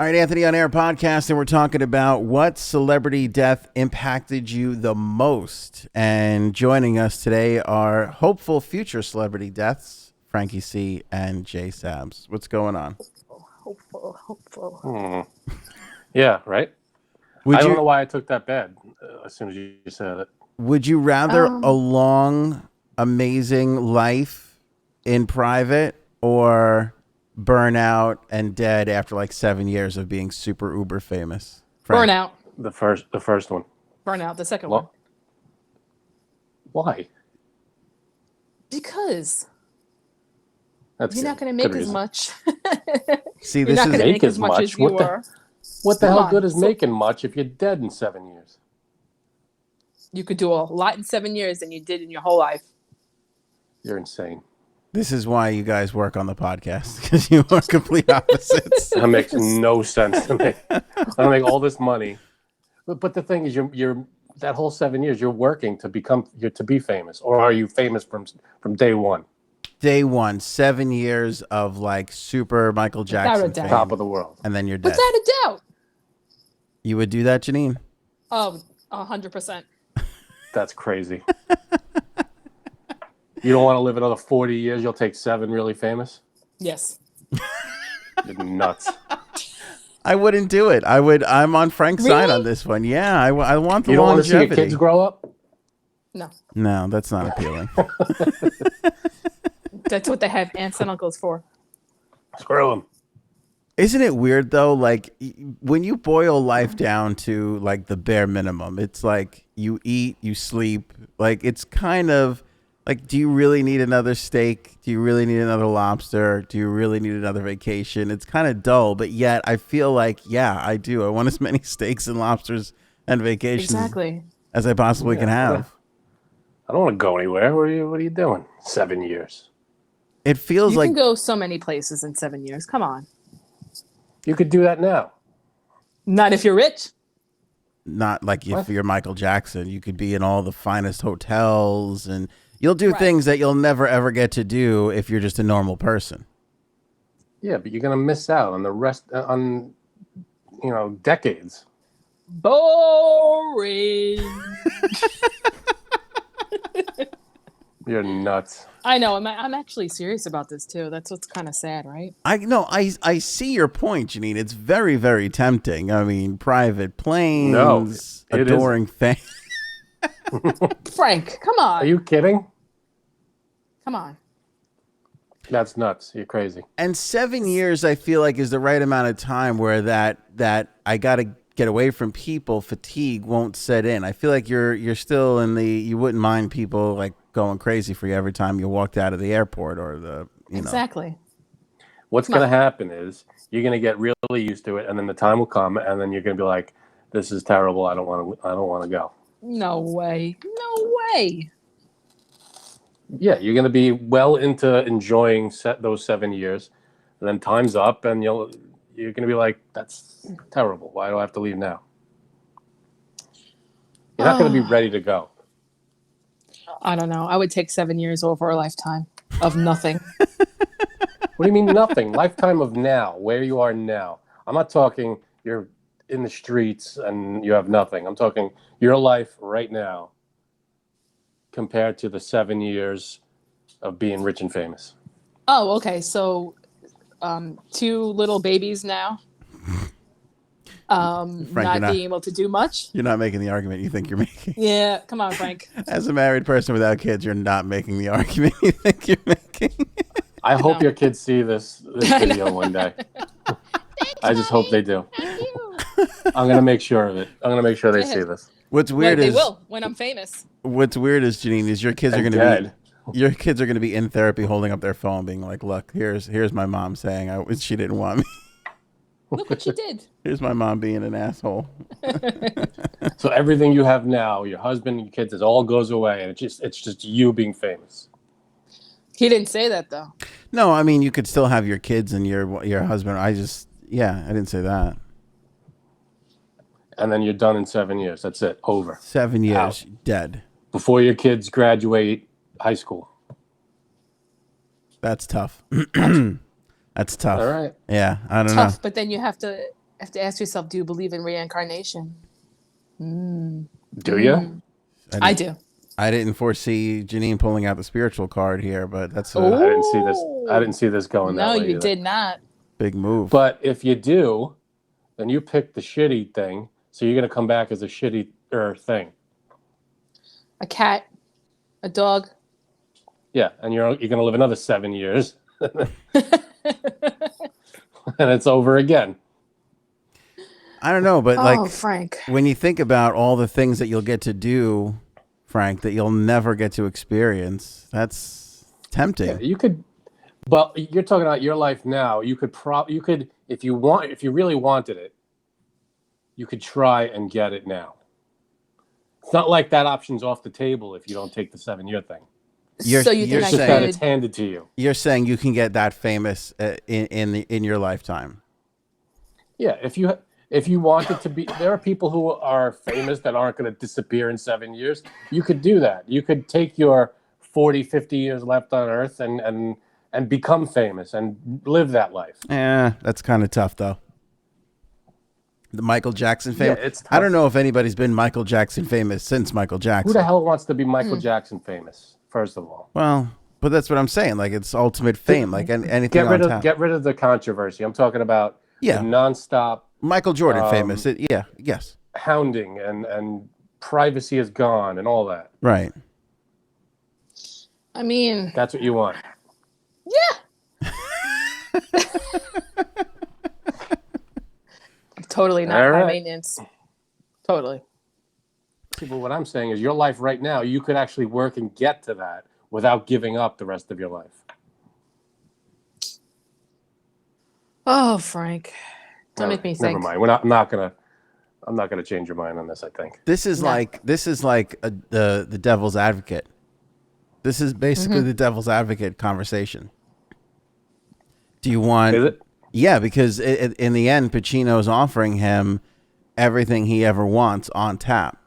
All right, Anthony on Air podcast, and we're talking about what celebrity death impacted you the most. And joining us today are hopeful future celebrity deaths, Frankie C. and Jay Sabs. What's going on? Hopeful. Yeah, right? I don't know why I took that bed as soon as you said it. Would you rather a long, amazing life in private or burn out and dead after like 7 years of being super uber famous? Frank? Burnout. The first one. Burnout. The second one. Why? Because you're not going to make as much. See, you're not going to make as much as you were. What the hell good is making much if you're dead in 7 years? You could do a lot in 7 years than you did in your whole life. You're insane. This is why you guys work on the podcast, because you are complete opposites. That makes no sense to me. I make all this money, but the thing is, you're that whole 7 years you're working to be famous, or are you famous from day one? Day one, 7 years of like super Michael Jackson fame, top of the world, and then you're dead. Without a doubt. You would do that, Janine? Oh, 100%. That's crazy. You don't want to live another 40 years? You'll take 7 really famous? Yes. You're nuts. I wouldn't do it. I'm on Frank's side on this one. Yeah, I want the longevity. You don't want to see your kids grow up? No, that's not appealing. That's what they have aunts and uncles for. Screw them. Isn't it weird though? Like when you boil life down to like the bare minimum, it's like you eat, you sleep. Like it's kind of like, do you really need another steak? Do you really need another lobster? Do you really need another vacation? It's kind of dull, but yet I feel like, yeah, I do. I want as many steaks and lobsters and vacations as I possibly can have. I don't want to go anywhere. What are you doing? 7 years. It feels like you can go so many places in 7 years. Come on. You could do that now. Not if you're rich. Not like if you're Michael Jackson. You could be in all the finest hotels and you'll do things that you'll never, ever get to do if you're just a normal person. Yeah, but you're going to miss out on the rest, on, decades. Boring. You're nuts. I know. I'm actually serious about this, too. That's what's kind of sad, right? I see your point, Janine. It's very, very tempting. I mean, private planes, adoring fans. Frank, come on. Are you kidding? Come on. That's nuts. You're crazy. And 7 years, I feel like, is the right amount of time where that I got to get away from people, fatigue won't set in. I feel like you're still in you wouldn't mind people like going crazy for you every time you walked out of the airport or Exactly. What's going to happen is you're going to get really used to it, and then the time will come, and then you're going to be like, "This is terrible. I don't want to go." No way. No way. Yeah, you're going to be well into enjoying those 7 years, and then time's up, and you're going to be like, "That's terrible. Why do I have to leave now?" You're not going to be ready to go. I don't know. I would take 7 years over a lifetime of nothing. What do you mean nothing? Lifetime of now, where you are now. I'm not talking you're in the streets and you have nothing. I'm talking your life right now compared to the 7 years of being rich and famous. Oh, okay. So 2 little babies now. Frank, not being able to do much. You're not making the argument you think you're making. Yeah, come on, Frank. As a married person without kids, you're not making the argument you think you're making. I hope your kids see this video one day. I just hope they do. I'm going to make sure of it. I'm going to make sure they see this. What's weird is they will when I'm famous. What's weird is, Janine, is your kids are going to be in therapy holding up their phone being like, "Look, here's my mom saying she didn't want me. Look what she did. Here's my mom being an asshole." So everything you have now, your husband and your kids, it all goes away, and it's just you being famous. He didn't say that though. No, I mean you could still have your kids and your husband. I didn't say that. And then you're done in 7 years. That's it. Over. 7 years. Out. Dead. Before your kids graduate high school. That's tough. That's tough. All right. Yeah, I don't know. But then you have to have to ask yourself, do you believe in reincarnation? Do you? I do. I didn't foresee Janine pulling out the spiritual card here, but that's a I didn't see this. I didn't see this going that No, way you either. did not. big move. But if you do, then you pick the shitty thing. So you're going to come back as a shitty thing. A cat, a dog. Yeah, and you're going to live another 7 years, and it's over again. I don't know, but Oh, Frank. when you think about all the things that you'll get to do, Frank, that you'll never get to experience, that's tempting. Yeah, you could, but you're talking about your life now. You could if you really wanted it, you could try and get it now. It's not like that option's off the table if you don't take the 7-year thing. So you think It's I just that could? it's handed to you. You're saying you can get that famous in your lifetime. Yeah, if you wanted to be, there are people who are famous that aren't going to disappear in 7 years. You could do that. You could take your 40, 50 years left on Earth and become famous and live that life. That's kind of tough, though. The Michael Jackson fame. Yeah, it's tough. I don't know if anybody's been Michael Jackson famous since Michael Jackson. Who the hell wants to be Michael Jackson famous? First of all, Well, but that's what I'm saying. Like, it's ultimate fame. Like anything get rid on of top. get rid of the controversy. I'm talking about the nonstop Michael Jordan famous. Yes. hounding and privacy is gone and all that. Right. I mean, That's what you want. yeah. Totally not All high right. maintenance. Totally. But what I'm saying is your life right now, you could actually work and get to that without giving up the rest of your life. Oh, Frank. Don't make me think. Never mind. I'm not gonna change your mind on this, I think. This is like the devil's advocate. This is basically the devil's advocate conversation. Do you want? Is it? Yeah, because in the end, Pacino's offering him everything he ever wants on tap.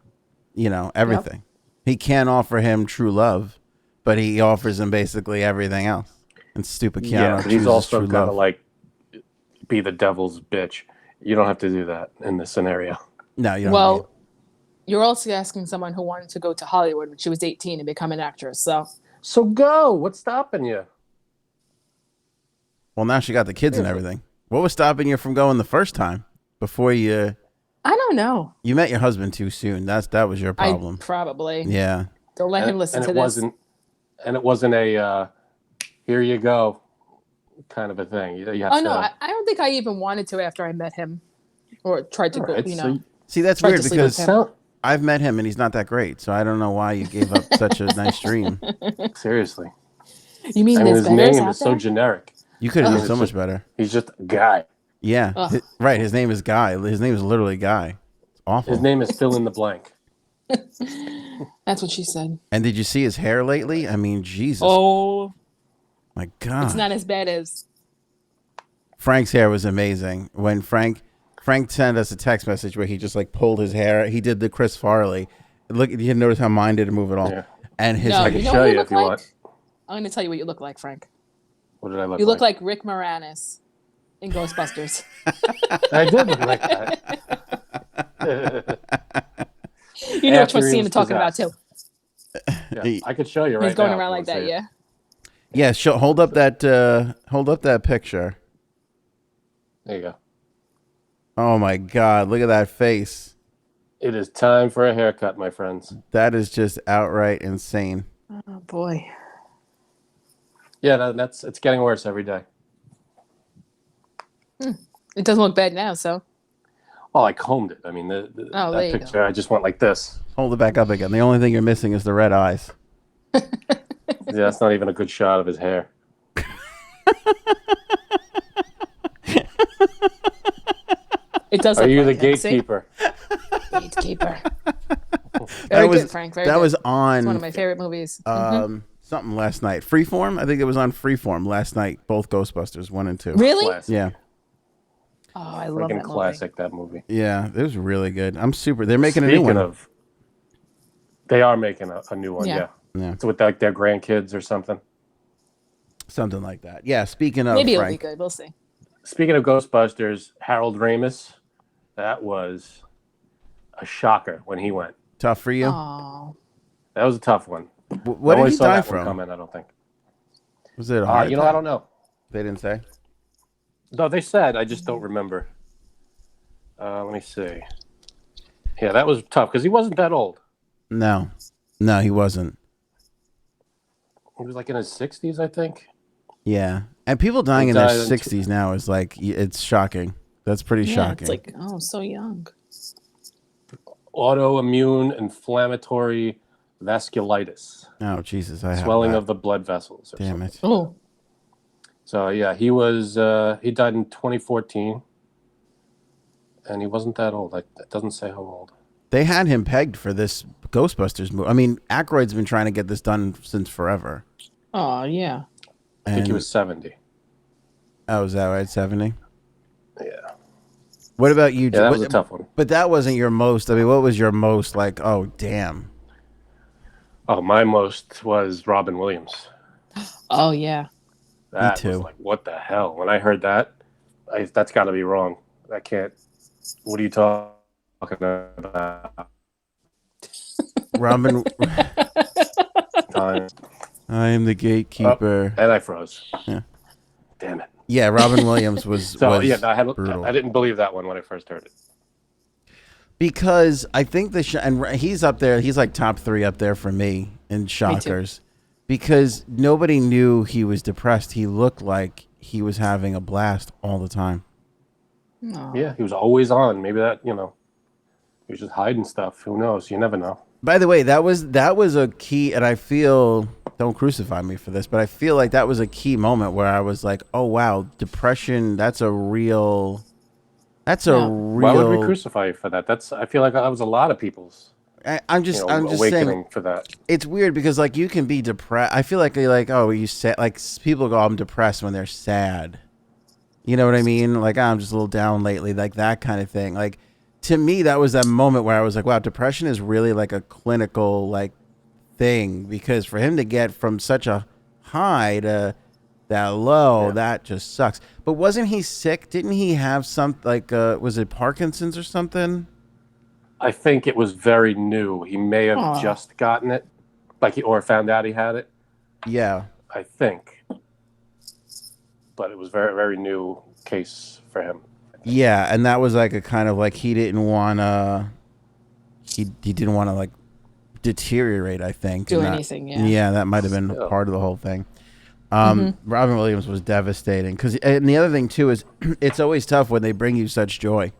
You know, everything. He can't offer him true love, but he offers him basically everything else. And stupid Keanu Yeah, but he's chooses also true gotta love. like be the devil's bitch. You don't have to do that in this scenario. No, you don't. Well, you're also asking someone who wanted to go to Hollywood when she was 18 and become an actress. So go. What's stopping you? Well, now she got the kids and everything. What was stopping you from going the first time before you I don't know. met your husband too soon? That was your problem. Probably. Yeah. Don't let him listen to this. And it wasn't a here you go kind of a thing. You have Oh, to, no. I don't think I even wanted to after I met him or tried to go, Right, you so know. See, that's Tried weird to sleep with because him. I've met him and he's not that great. So I don't know why you gave up such a nice dream. seriously. You mean I mean, there's his betters name out is there? so generic. You could have been Ugh. so much better. He's just a guy. Yeah. Ugh. Right. His name is Guy. His name is literally Guy. It's awful. His name is fill in the blank. That's what she said. And did you see his hair lately? I mean, Jesus. Oh, My God. it's not as bad as. Frank's hair was amazing. When Frank sent us a text message where he just like pulled his hair. He did the Chris Farley. Look, you didn't notice how mine didn't move at all. Yeah. And his No, I you can know show what you you if look you like? want. I'm going to tell you what you look like, Frank. What did I look You look like Rick Moranis in Ghostbusters. I did look like that. You know After which he scene was I'm talking about, too. Yeah, I could show you right now. He's going if around you like wanna that, see it. yeah. Yeah, hold up that picture. There you go. Oh my God, look at that face. It is time for a haircut, my friends. That is just outright insane. Oh, boy. Yeah, it's getting worse every day. It doesn't look bad now, so. Well, I combed it. I mean, there that you picture, I just went like this. Hold it back up again. The only thing you're missing is the red eyes. Yeah, that's not even a good shot of his hair. It does Are look you the like him, see? gatekeeper? Gatekeeper. Very good, Frank. Very that good. was It's one of on my favorite movies. something last night. Freeform? I think it was on Freeform last night. Both Ghostbusters 1 and 2. Really? Classic. Yeah. Oh, I love Freaking that classic, that movie. Yeah, it was really good. They're making a new Speaking one. of, they are making a new one, Yeah. Yeah. It's with like their grandkids or something. Something like that. Yeah, speaking of movie. Maybe it'll Frank. be good. We'll see. Speaking of Ghostbusters, Harold Ramis That was a shocker when he went. Tough for you. Oh. That was a tough one. What did he saw die that one from? coming, I don't think. Was it a heart I attack? don't know. They didn't say. No, they said. I just don't remember. Let me see. Yeah, that was tough because he wasn't that old. No, he wasn't. He was like in his 60s, I think. Yeah, and people dying He in their died in 60s now is like it's shocking. That's pretty Yeah, shocking. it's like, oh, so young. Autoimmune inflammatory vasculitis, Oh Jesus, I have swelling that. of the blood vessels. Or Damn something. it. Oh. So yeah, he was. He died in 2014, and he wasn't that old. It doesn't say how old. They had him pegged for this Ghostbusters movie. I mean, Aykroyd's been trying to get this done since forever. Oh, yeah. I think he was 70. Oh, is that right? 70? Yeah. What about you? Yeah, that was a tough one. But that wasn't your most. I mean, what was your most like, oh, damn. Oh, my most was Robin Williams. Oh, yeah. That too. was like, what the hell? When I heard that, that's got to be wrong. I can't. What are you talking about? Robin, Time. I am the gatekeeper. And I froze. Yeah. Damn it. Yeah, Robin Williams was, So was yeah, brutal. I didn't believe that one when I first heard it. Because I think and he's up there. He's like top 3 up there for me in shockers. Because nobody knew he was depressed. He looked like he was having a blast all the time. Oh. Yeah, he was always on. Maybe that he was just hiding stuff. Who knows? You never know. By the way, that was a key, and I feel, don't crucify me for this, but I feel like that was a key moment where I was like, oh wow, depression, that's a real. Why would we crucify you for that? I feel like that was a lot of people's. I'm just awakening saying for that. It's weird because like you can be depressed. I feel like you're like, oh, you sad. Like people go, I'm depressed when they're sad. You know what I mean? Like, oh, I'm just a little down lately, like that kind of thing. Like to me, that was that moment where I was like, wow, depression is really like a clinical like thing, because for him to get from such a high to that low, that just sucks. But wasn't he sick? Didn't he have some like was it Parkinson's or something? I think it was very new. He may have just gotten it, or found out he had it. Yeah, I think, but it was very, very new case for him. Yeah, and that was like a kind of like he didn't want to. He didn't want to like deteriorate. I think Do anything. Yeah. Yeah, that might have been part of the whole thing. Robin Williams was devastating and the other thing too is it's always tough when they bring you such joy.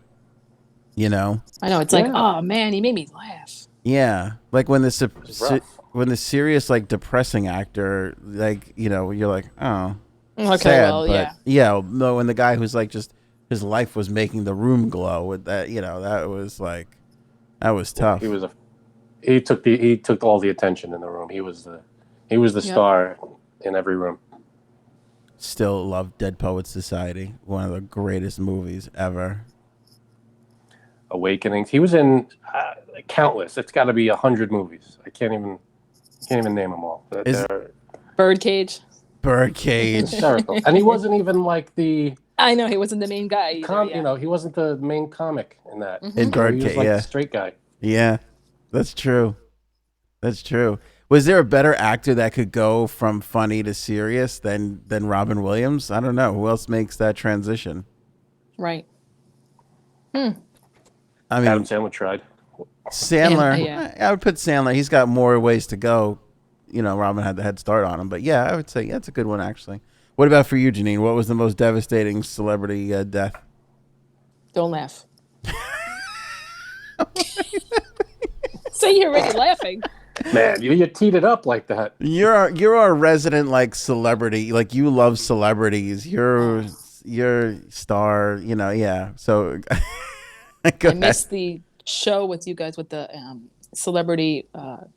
You know. I know. It's like, oh man, he made me laugh. Yeah, like when the serious like depressing actor, like you're like, oh, Okay, sad, well, but yeah, no, when the guy who's like just his life was making the room glow with that, that was like, that was tough. He took all the attention in the room. He was the star in every room. Still love Dead Poets Society, one of the greatest movies ever. Awakenings. He was in countless. It's got to be 100 movies. I can't even name them all. Birdcage. Hysterical. And he wasn't even like the. I know he wasn't the main guy either, he wasn't the main comic in that. In Birdcage, he was like the straight guy. Yeah, that's true. Was there a better actor that could go from funny to serious than Robin Williams? I don't know. Who else makes that transition? Right. I mean, Adam Sandler tried. Sandler, I would put Sandler. He's got more ways to go. Robin had the head start on him. But yeah, I would say that's a good one, actually. What about for you, Janine? What was the most devastating celebrity death? Don't laugh. So you're already laughing. Man, you teed it up like that. You're our resident like celebrity. Like you love celebrities. You're star. Yeah. So I missed the show with you guys with the celebrity. What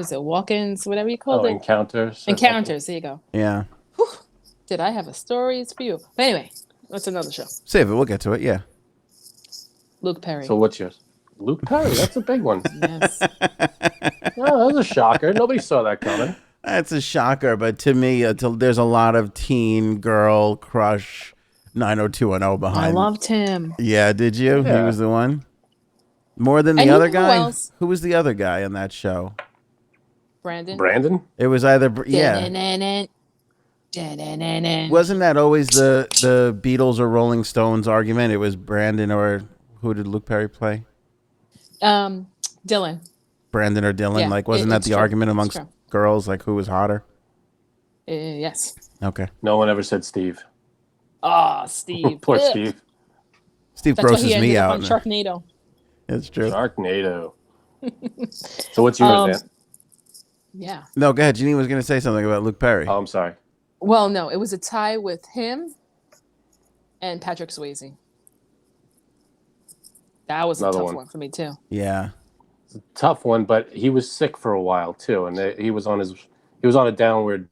is it? Walk-ins, whatever you called it. Encounters. Encounters. There you go. Yeah. Whew. Did I have a story for you? But anyway, that's another show. Save it. We'll get to it. Yeah. Luke Perry. So what's yours? Luke Perry. That's a big one. Yes. Oh, that was a shocker. Nobody saw that coming. That's a shocker, but to me, there's a lot of teen girl crush 90210 behind. I loved him. Yeah, did you? He Yeah. was the one. More than the And you other know who guy. else? Who was the other guy on that show? Brandon? It was either yeah. Wasn't that always the Beatles or Rolling Stones argument? It was Brandon or who did Luke Perry play? Dylan. Brandon or Dylan? Yeah, Like, wasn't that it's the true. argument It's amongst true. girls? Like, who was hotter? Yes. Okay. No one ever said Steve. Oh, Steve. Poor Ugh. Steve. Steve That's why grosses he ended me up out. on Sharknado. It's true. Sharknado. So what's yours, Ant? Yeah. No, go ahead. Jeannie was going to say something about Luke Perry. Oh, I'm sorry. Well, no, it was a tie with him and Patrick Swayze. That was Another a tough one. one for me too. Yeah. It's a tough one, but he was sick for a while too, and he was on a downward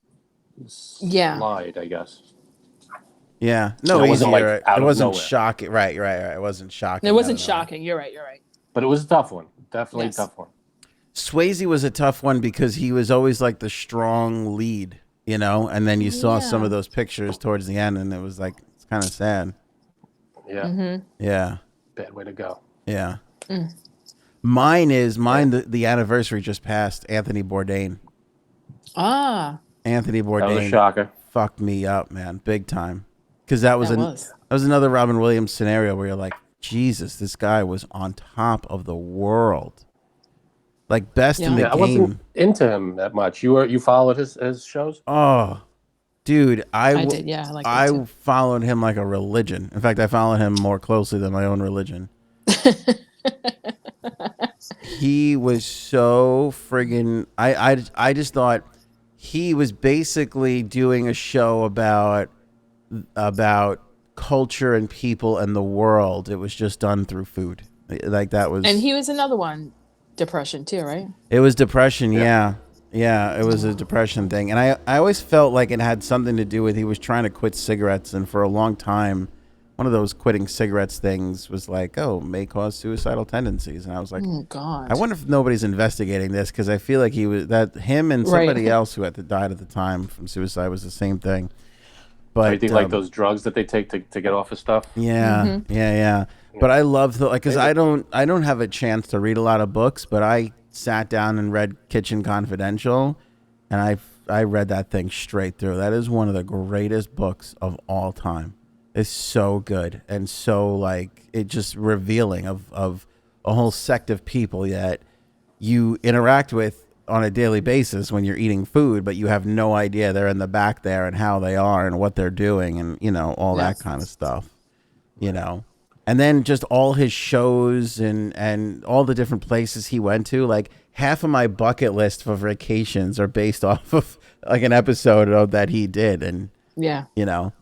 slide, I guess. Yeah. No, So it wasn't like right. out It of wasn't nowhere. shocking. Right. It wasn't shocking. It wasn't out of nowhere. shocking. You're right. But it was a tough one. Definitely Yes. a tough one. Swayze was a tough one because he was always like the strong lead, you know, and then you saw some Yeah. of those pictures towards the end and it was like, it's kind of sad. Yeah. Mm-hmm. Yeah. Bad way to go. Yeah. Mine, the anniversary just passed. Anthony Bourdain. Ah, Anthony That was a Bourdain shocker. fucked me up, man. Big time. Because that was that was. another Robin Williams scenario where you're like, Jesus, this guy was on top of the world. Like best in the Yeah, I game. wasn't into him that much. You followed his shows? Oh, dude, I did. Yeah, I like that I too. followed him like a religion. In fact, I followed him more closely than my own religion. He was so friggin' I just thought he was basically doing a show about culture and people and the world. It was just done through food. Like that was And he was another one, depression too, right? It was depression, yeah. Yeah, it was a depression thing. And I always felt like it had something to do with he was trying to quit cigarettes, and for a long time one of those quitting cigarettes things was like, oh, may cause suicidal tendencies. And I was like, Oh God. I wonder if nobody's investigating this, because I feel like him and somebody else who died at the time from suicide was the same thing. But I think like those drugs that they take to get off of stuff. yeah, yeah. But I love because I don't have a chance to read a lot of books, but I sat down and read Kitchen Confidential, and I read that thing straight through. That is one of the greatest books of all time. It's so good and so like it just revealing of a whole sect of people that you interact with on a daily basis when you're eating food, but you have no idea they're in the back there and how they are and what they're doing and, you know, all that kind of stuff, you know. And then just all his shows and all the different places he went to, like half of my bucket list for vacations are based off of like an episode of that he did. And, you know,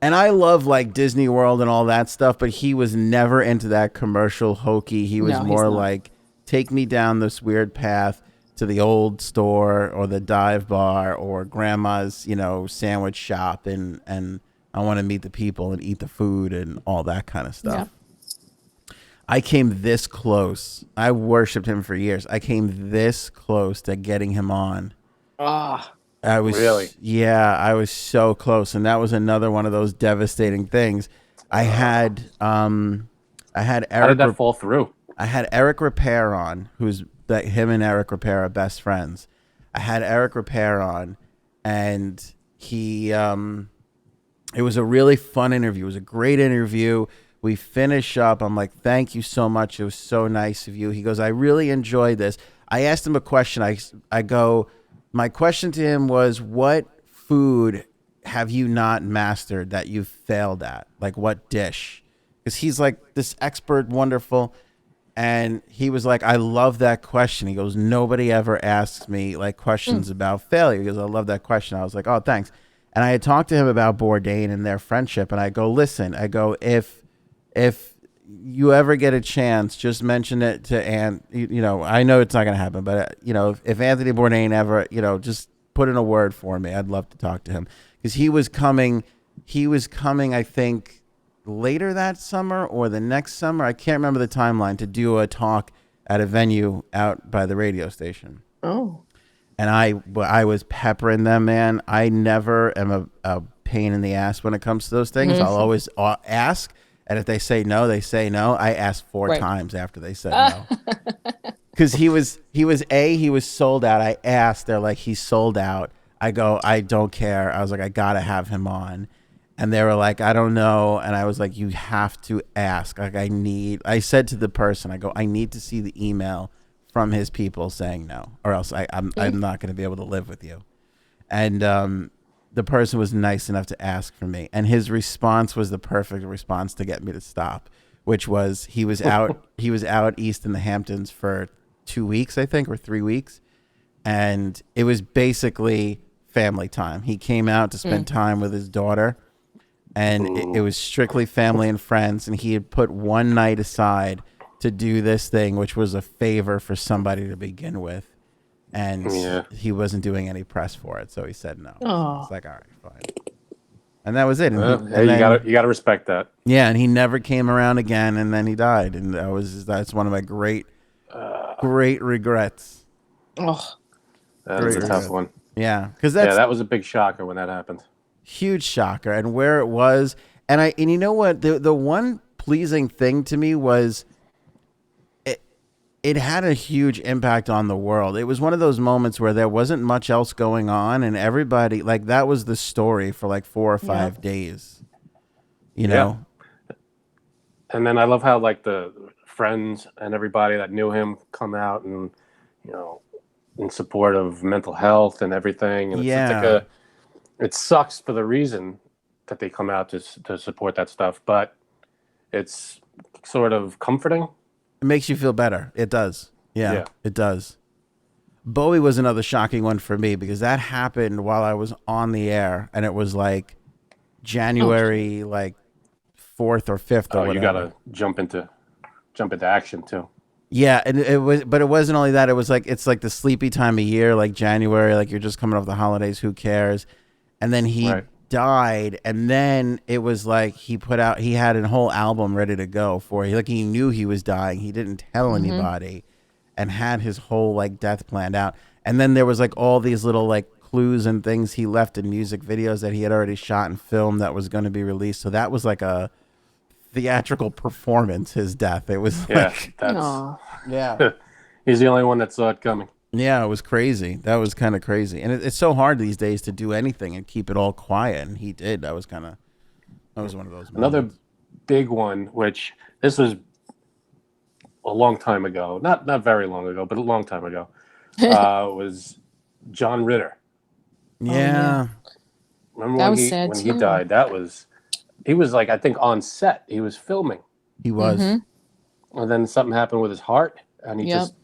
and I love like Disney World and all that stuff, but he was never into that commercial hokey. He was more like, take me down this weird path to the old store or the dive bar or grandma's, you know, sandwich shop. And I want to meet the people and eat the food and all that kind of stuff. Yeah. I came this close. I worshipped him for years. I came this close to getting him on. I was really, I was so close, and that was another one of those devastating things. I had Eric. How did that fall through? I had Eric Repair on, him and Eric Repair are best friends. I had Eric Repair on, and he. It was a really fun interview. It was a great interview. We finish up. I'm like, thank you so much. It was so nice of you. He goes, I really enjoyed this. I asked him a question. I go, my question to him was, what food have you not mastered that you've failed at? Like what dish? Because he's like this expert, wonderful. And he was like, I love that question. He goes, nobody ever asks me like questions about failure. He goes, I love that question. I was like, oh, thanks. And I had talked to him about Bourdain and their friendship. And I go, listen, if you ever get a chance, just mention it to Ant. You know, I know it's not going to happen, but you know, if Anthony Bourdain ever, you know, just put in a word for me, I'd love to talk to him, because he was coming, I think, later that summer or the next summer. I can't remember the timeline, to do a talk at a venue out by the radio station. Oh. And I was peppering them, man. I never am a pain in the ass when it comes to those things. I'll always ask, and if they say no, they say no. I asked 4 times after they said no. Because he was sold out. I asked, they're like, he's sold out. I go, I don't care. I was like, I gotta have him on. And they were like, I don't know. And I was like, you have to ask. Like, I said to the person, I go, I need to see the email from his people saying no, or else I'm not going to be able to live with you. And the person was nice enough to ask for me. And his response was the perfect response to get me to stop, which was he was out east in the Hamptons for 2 weeks, I think, or 3 weeks. And it was basically family time. He came out to spend time with his daughter. And it was strictly family and friends. And he had put one night aside to do this thing, which was a favor for somebody to begin with. And he wasn't doing any press for it. So he said no. It's like, all right, fine. And that was it. And you gotta respect that. Yeah. And he never came around again. And then he died. And that's one of my great regrets. Oh, that was a tough one. Yeah. Because that was a big shocker when that happened. Huge shocker. And where it was. And you know what? The one pleasing thing to me was it had a huge impact on the world. It was one of those moments where there wasn't much else going on, and everybody, like, that was the story for like 4 or 5 days. You know? And then I love how, like, the friends and everybody that knew him come out and, you know, in support of mental health and everything. And it's like it sucks for the reason that they come out to support that stuff, but it's sort of comforting. It makes you feel better. It does. Yeah, it does. Bowie was another shocking one for me because that happened while I was on the air, and it was like January, like 4th or 5th or whatever. You gotta jump into action too. Yeah, and it wasn't only that. It was like it's like the sleepy time of year, like January, like you're just coming off the holidays. Who cares? And then he died, and then it was like he had a whole album ready to go for it. Like he knew he was dying. He didn't tell anybody, and had his whole like death planned out. And then there was like all these little like clues and things he left in music videos that he had already shot and filmed that was going to be released. So that was like a theatrical performance. His death. It was that's he's the only one that saw it coming. Yeah, it was crazy. That was kind of crazy. And it's so hard these days to do anything and keep it all quiet. And he did. That was one of those moments. Another big one, which this was a long time ago, not very long ago, but a long time ago, was John Ritter. Yeah. Remember when he died? He was like, I think on set. He was filming. He was. And then something happened with his heart, and he just...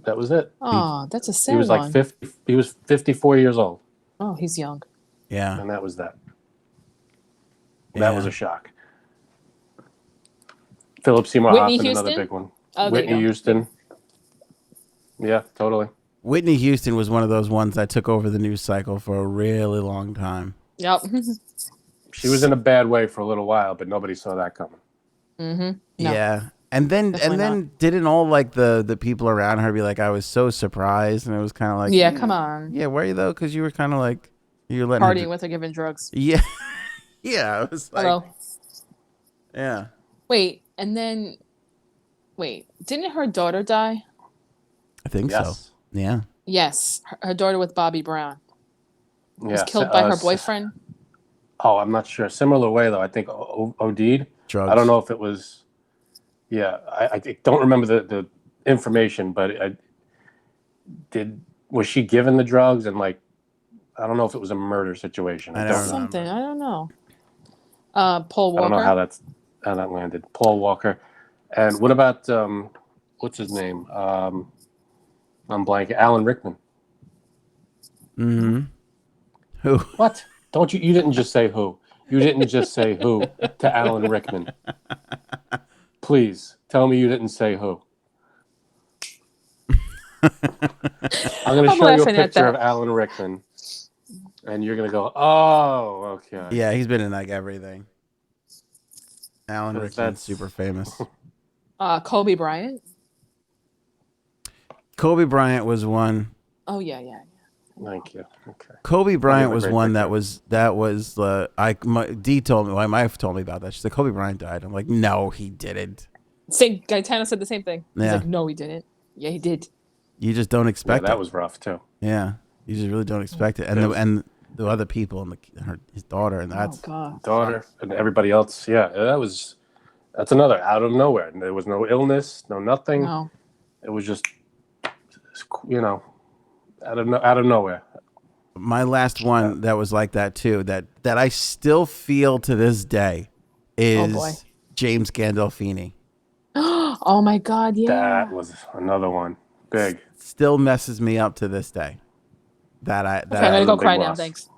That was it. Oh, that's a sad one. He was like 50. He was 54 years old. Oh, he's young. Yeah. And that was that. That was a shock. Philip Seymour Hoffman, another big one. Oh, Whitney Houston. Yeah, totally. Whitney Houston was one of those ones that took over the news cycle for a really long time. Yep. She was in a bad way for a little while, but nobody saw that coming. No. Yeah. And then didn't all like the people around her be like, I was so surprised, and it was kind of like, come on. Yeah, were you though? Because you were kind of like you're letting partying with her, giving drugs. Yeah, yeah. It was like, hello. Yeah. Wait, didn't her daughter die? I think so. Yeah. Yes, her daughter with Bobby Brown was Yeah, killed by her boyfriend. Oh, I'm not sure. Similar way though. I think OD'd. Drugs. I don't know if it was. Yeah, I don't remember the information, but was she given the drugs and like I don't know if it was a murder situation. I don't something. I don't know. Paul Walker. I don't know how that landed. Paul Walker, and what about what's his name? I'm blanking. Alan Rickman. Mm-hmm. Who? What? Don't you? You didn't just say who. You didn't just say who to Alan Rickman. Please tell me you didn't say who. I'm going to show you a picture of Alan Rickman, and you're going to go, oh, okay. Yeah, he's been in like everything. Alan Rickman's super famous. Kobe Bryant. Kobe Bryant was one. Oh, yeah. Thank you. Okay. Kobe Bryant a was great one picture. that was Dee told me, my wife told me about that. She said Kobe Bryant died. I'm like, no, he didn't. Gaetano said the same thing. He's Yeah. like, no, he didn't. Yeah, he did. You just don't Yeah, expect that it. was rough too. Yeah, you just really don't expect it. And Yeah. the other people and his daughter and that's Oh God. Daughter and everybody else. Yeah, that's another out of nowhere. There was no illness, no nothing. No. It was just, out of nowhere. my last one that was like that too. That I still feel to this day is boy. James Gandolfini. Oh my God. Yeah. That was another one. Big. Still messes me up to this day. Okay, I'm was gonna a go big cry now. loss. Thanks.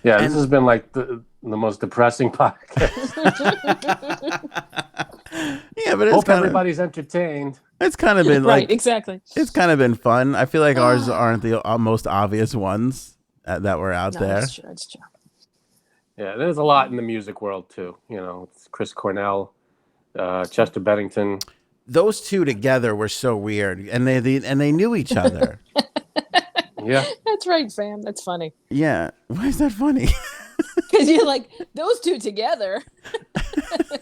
Yeah, this has been like the most depressing podcast. Yeah, but it's Hope kind of everybody's entertained. it's kind of been Right. like Exactly. it's kind of been fun. I feel like ours aren't the most obvious ones that were out No, there. that's true. That's true. Yeah, there's a lot in the music world too. It's Chris Cornell, Chester Bennington. Those two together were so weird, and they knew each other. Yeah, That's right, fam. That's funny. Yeah, why is that funny? Because you're like, those two together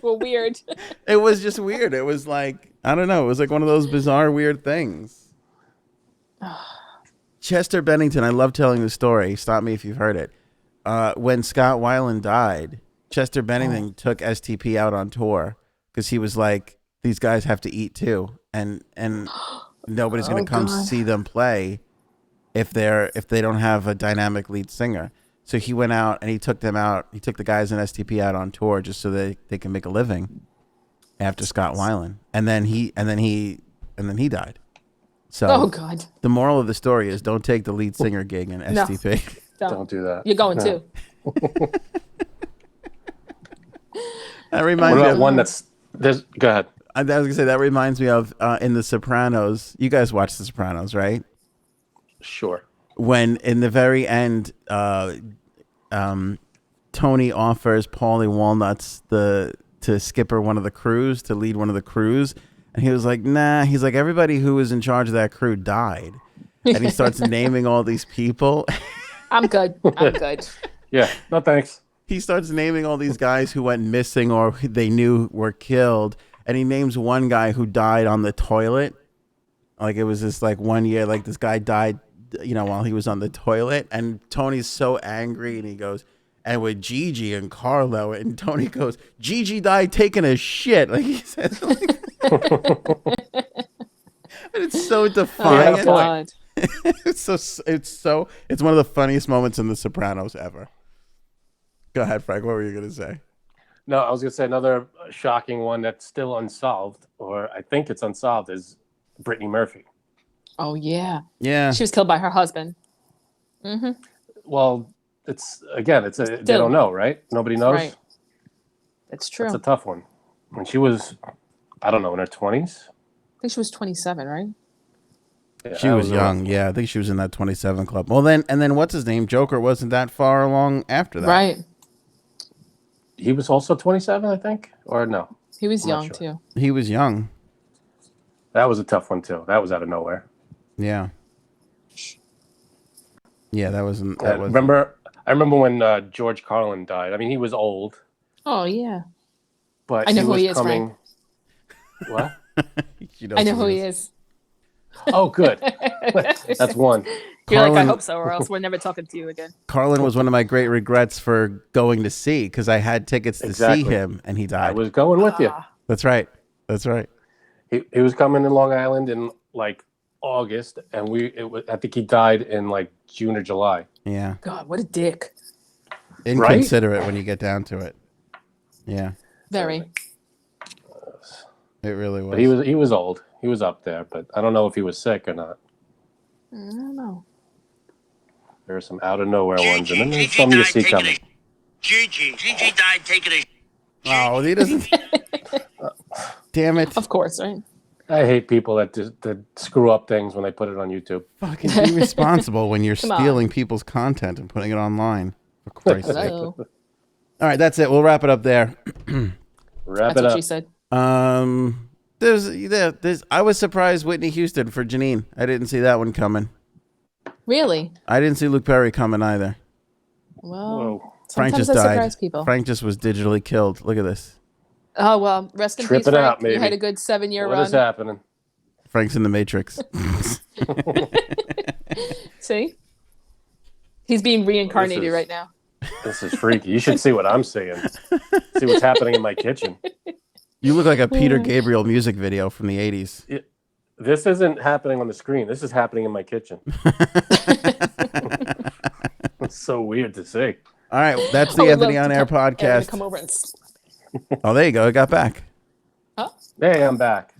were weird. It was just weird. It was like, I don't know. It was like one of those bizarre, weird things. Chester Bennington, I love telling the story. Stop me if you've heard it. When Scott Weiland died, Chester Bennington took STP out on tour because he was like, these guys have to eat too, and nobody's going to come God. see them play if they don't have a dynamic lead singer. So he went out and he took them out. He took the guys in STP out on tour just so they can make a living after Scott Weiland, and then he died. So Oh God. the moral of the story is don't take the lead singer gig in STP. don't do that. You're going No. too. That What reminds me about of one that's there's? Go ahead. I was gonna say that reminds me of in The Sopranos. You guys watch The Sopranos, right? Sure. When in the very end, Tony offers Paulie Walnuts to skipper one of the crews, to lead one of the crews, and he was like, "Nah." He's like, "Everybody who was in charge of that crew died," and he starts naming all these people. I'm good. I'm good. Yeah. No thanks. He starts naming all these guys who went missing or they knew were killed, and he names one guy who died on the toilet. Like it was this like 1 year, like this guy died, while he was on the toilet, and Tony's so angry, and he goes, and with Gigi and Carlo, and Tony goes, Gigi died taking a shit, like he says, like, and it's so Oh defiant. my God. It's one of the funniest moments in The Sopranos ever. Go ahead, Frank. What were you gonna say? No, I was gonna say another shocking one that's still unsolved, or I think it's unsolved, is Brittany Murphy. Oh yeah. Yeah, She was killed by her husband. Mm-hmm. Well, they don't know, right? Nobody knows. Right. It's true. That's a tough one. When she was, I don't know, in her 20s. I think she was 27, right? Yeah, she that was a young. rough- Yeah, I think she was in that 27 club. Well, then what's his name? Joker wasn't that far along after that. Right. He was also 27, I think, or no? He was I'm not young sure. too. He was young. That was a tough one too. That was out of nowhere. Yeah. Yeah, that wasn't. I remember when George Carlin died. I mean, he was old, Oh yeah. but I know he who was he is, coming. What? I know who he is. Oh, good. That's one. You're like, I Carlin- hope so, or else we're never talking to you again. Carlin was one of my great regrets for going to see because I had tickets to see Exactly. him and he I died. was going with you. That's right. That's right. He was coming in Long Island in like August, and I think he died in like June or July. Yeah. God, what a dick. Inconsiderate when you get down to it. Yeah. Very. It really was. But he was old. He was up there, but I don't know if he was sick or not. I don't know. There are some out of nowhere ones, and then there's some you see coming. Gigi died taking a. Oh, he doesn't. Damn it. Of course, right? I hate people that screw up things when they put it on YouTube. Fucking be responsible when you're Come on. stealing people's content and putting it online. For Christ's sake. Hello. All right, that's it. We'll wrap it up there. Wrap That's it what up. she said. There's I was surprised Whitney Houston for Janine. I didn't see that one coming. Really? I didn't see Luke Perry coming either. Well, Whoa. Frank sometimes just I died. surprise people. Frank just was digitally killed. Look at this. Oh, well, rest in peace, Tripping Frank. out, You had maybe. a good 7-year What run. is happening? Frank's in the Matrix. See? He's being reincarnated This is- right now. This is freaky. You should see what I'm seeing. See what's happening in my kitchen. You look like a Peter Gabriel music video from the 80s. This isn't happening on the screen. This is happening in my kitchen. It's so weird to see. All right, that's the I would Anthony love on to Air come podcast. over and slap Oh, there you go. It got back. Huh? Hey, I'm back.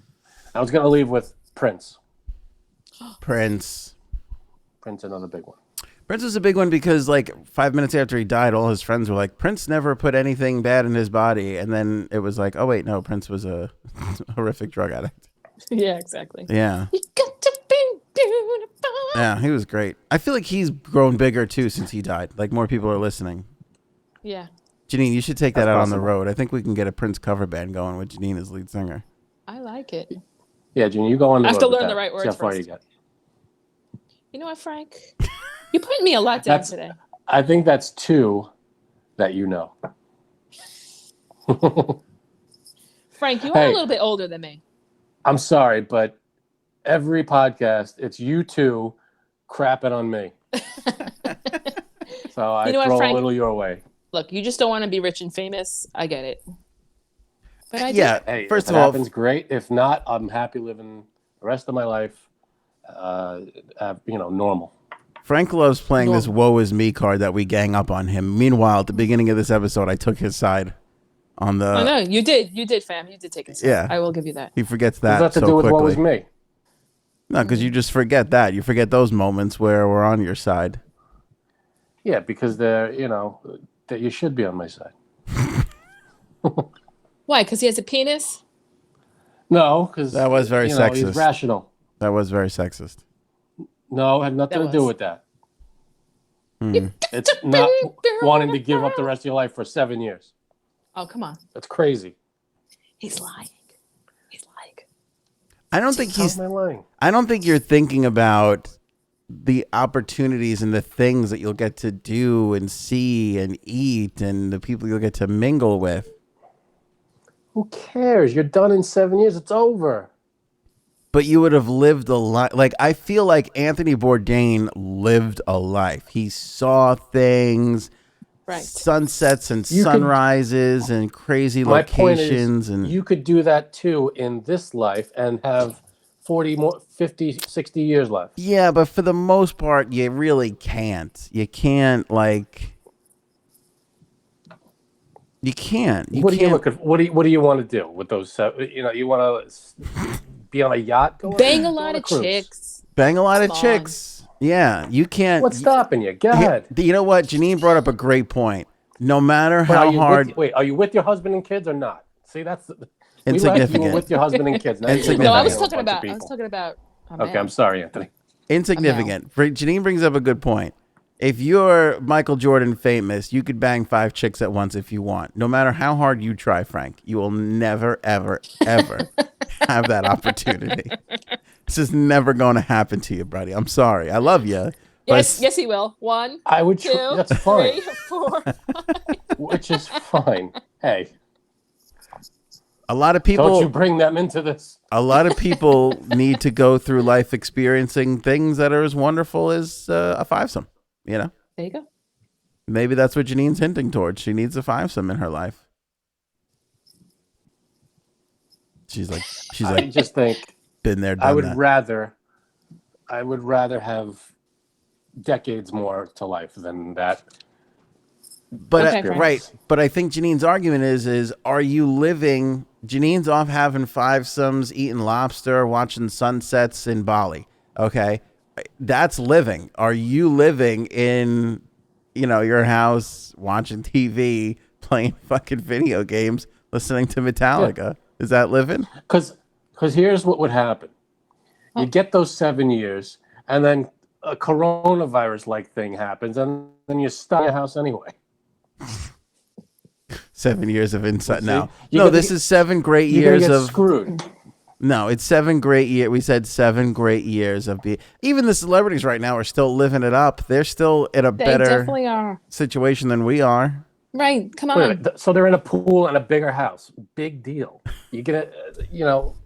I was going to leave with Prince. Prince. Prince, another big one. Prince was a big one because, like, 5 minutes after he died, all his friends were like, Prince never put anything bad in his body. And then it was like, oh, wait, no, Prince was a horrific drug addict. Yeah, exactly. Yeah. You got to be beautiful. Yeah, he was great. I feel like he's grown bigger, too, since he died. Like, more people are listening. Yeah, Janine, you should take that That's out on the possible. road. I think we can get a Prince cover band going with Janine as lead singer. I like it. Yeah, Junior, you go on the I have to road with learn the that. right See words how far first. you get. You know what, Frank? You put me a lot down That's- today. I think that's 2 that you know. Frank, you are Hey. a little bit older than me. I'm sorry, but every podcast, it's you 2 crapping on me. So I You know what, throw Frank? a little your way. Look, you just don't want to be rich and famous. I get it. But I do. Yeah, Hey, first if of it all, happens, great. If not, I'm happy living the rest of my life, normal. Frank loves playing this woe is me card that we gang up on him. Meanwhile, at the beginning of this episode, I took his side on the... I know, you did. You did, fam. You did take it. Yeah. I will give you that. He forgets What that does that so to do with quickly. what was me? No, because you just forget that. You forget those moments where we're on your side. Yeah, because that you should be on my side. Why? Because he has a penis? No, because That was very He's sexist. rational. That was very sexist. No, it had nothing That to do was. with that. Hmm. It's not wanting to give up the rest of your life for 7 years. Oh, come on. That's crazy. He's lying. He's lying. I don't think How am I lying? I don't think you're thinking about the opportunities and the things that you'll get to do and see and eat and the people you'll get to mingle with. Who cares? You're done in 7 years. It's over. But you would have lived a life. Like, I feel like Anthony Bourdain lived a life. He saw things, Right. sunsets and You could- sunrises and crazy My point is, locations. And you could do that too in this life and have 40 more, 50, 60 years left. yeah, but for the most part, you really can't. You can't, like... You can't. You What do you can't. look at? What do you want to do with those? You want to be on a yacht? Bang a Go lot on of cruise. chicks. Bang a lot of Come on. chicks. Yeah, you can't. What's stopping you? Go ahead. You know what? Janine brought up a great point. No matter But how hard, are you with your husband and kids or not? See, that's we like you Insignificant. were with your husband and kids. Now you're Insignificant. No, I banging was a talking bunch of about. I was people. talking about. A Okay, man. I'm sorry, Anthony. insignificant. Janine brings up a good point. If you're Michael Jordan famous, you could bang 5 chicks at once if you want. No matter how hard you try, Frank, you will never, ever, ever have that opportunity. This is never going to happen to you, buddy. I'm sorry. I love you. Yes, yes, he will. 1, I would. 2, That's fine. 3, 4. Which is fine. Hey, A lot of don't you people, bring them into this? a lot of people need to go through life experiencing things that are as wonderful as a fivesome. You know, There you go. maybe that's what Janine's hinting towards. She needs a fivesome in her life. She's I like just think been there, done I would that. rather have decades more to life than that. But Okay, Frank. right, but I think Janine's argument is are you living? Janine's off having fivesomes, eating lobster, watching sunsets in Bali. Okay, that's living. Are you living in, your house, watching TV, playing fucking video games, listening to Metallica? Is that living? Because here's what would happen. You get those 7 years, and then a coronavirus-like thing happens, and then you're stuck in your house anyway. 7 years of insight See? now. You're No, gonna this get- is 7 great You're years gonna get of. screwed. No, it's 7 great years. We said 7 great years of even the celebrities right now are still living it up. They're still in a They better definitely are. situation than we are. Right. Come Wait, on. so they're in a pool and a bigger house. Big deal. You get a,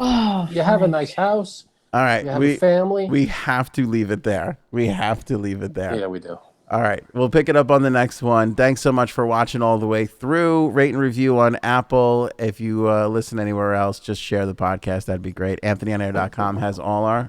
Oh, you have a nice house. All right, You have a family. we have to leave it there. We have to leave it there. Yeah, we do. All right, we'll pick it up on the next one. Thanks so much for watching all the way through. Rate and review on Apple. If you listen anywhere else, just share the podcast. That'd be great. AnthonyOnAir.com has all our